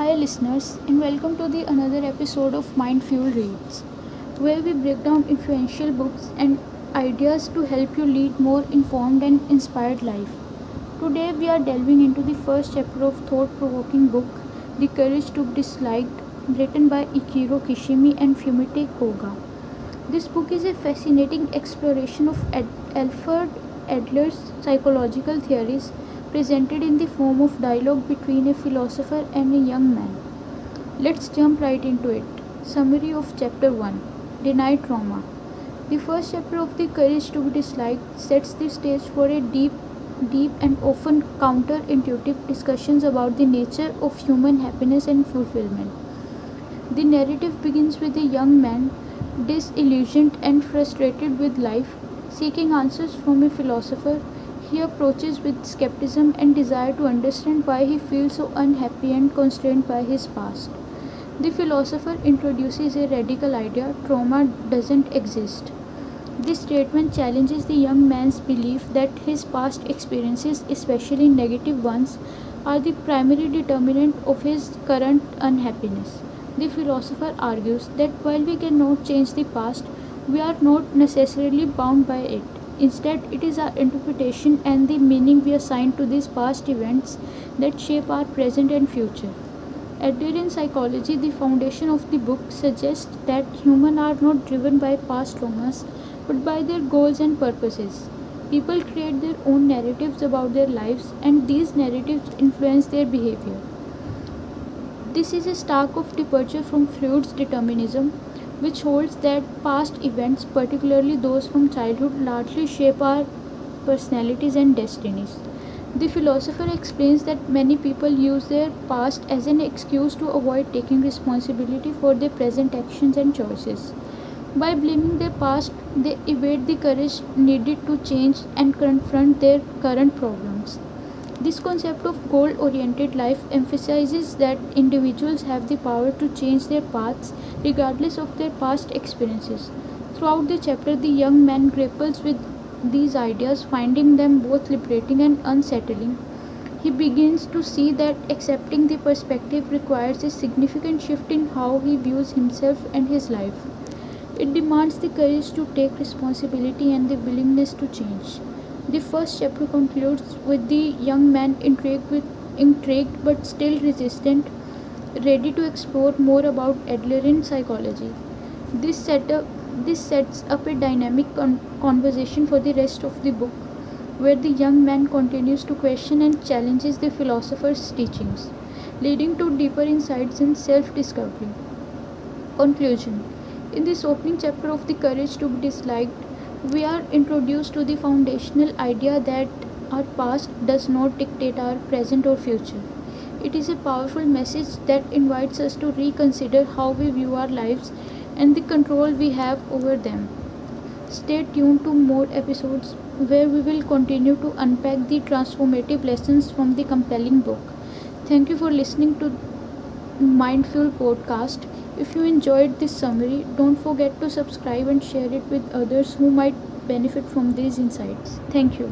Hi listeners, and welcome to the another episode of Mind Fuel Reads, where we break down influential books and ideas to help you lead more informed and inspired life. Today we are delving into the first chapter of thought-provoking book, The Courage to Be Disliked, written by Ikiro Kishimi and Fumite Koga. This book is a fascinating exploration of Alfred Adler's psychological theories presented in the form of dialogue between a philosopher and a young man. Let's jump right into it. Summary of Chapter 1: Denied Trauma. The first chapter of The Courage to Be Disliked sets the stage for a deep and often counterintuitive discussions about the nature of human happiness and fulfillment. The narrative begins with a young man, disillusioned and frustrated with life, seeking answers from a philosopher. He approaches with skepticism and desire to understand why he feels so unhappy and constrained by his past. The philosopher introduces a radical idea: trauma doesn't exist. This statement challenges the young man's belief that his past experiences, especially negative ones, are the primary determinant of his current unhappiness. The philosopher argues that while we cannot change the past, we are not necessarily bound by it. Instead, it is our interpretation and the meaning we assign to these past events that shape our present and future. Adler psychology, the foundation of the book, suggests that humans are not driven by past traumas but by their goals and purposes. People create their own narratives about their lives, and these narratives influence their behavior. This is a stark of departure from Freud's determinism, which holds that past events, particularly those from childhood, largely shape our personalities and destinies. The philosopher explains that many people use their past as an excuse to avoid taking responsibility for their present actions and choices. By blaming their past, they evade the courage needed to change and confront their current problems. This concept of goal oriented life emphasizes that individuals have the power to change their paths regardless of their past experiences. Throughout the chapter, the young man grapples with these ideas, finding them both liberating and unsettling. He begins to see that accepting the perspective requires a significant shift in how he views himself and his life. It demands the courage to take responsibility and the willingness to change. The first chapter concludes with the young man intrigued but still resistant, ready to explore more about Adlerian psychology. This setup this sets up a dynamic conversation for the rest of the book, where the young man continues to question and challenges the philosopher's teachings, leading to deeper insights and self-discovery. Conclusion. In this opening chapter of The Courage to Be Disliked, we are introduced to the foundational idea that our past does not dictate our present or future. It is a powerful message that invites us to reconsider how we view our lives and the control we have over them. Stay tuned to more episodes where we will continue to unpack the transformative lessons from the compelling book. Thank you for listening to Mindful Podcast. If you enjoyed this summary, don't forget to subscribe and share it with others who might benefit from these insights. Thank you.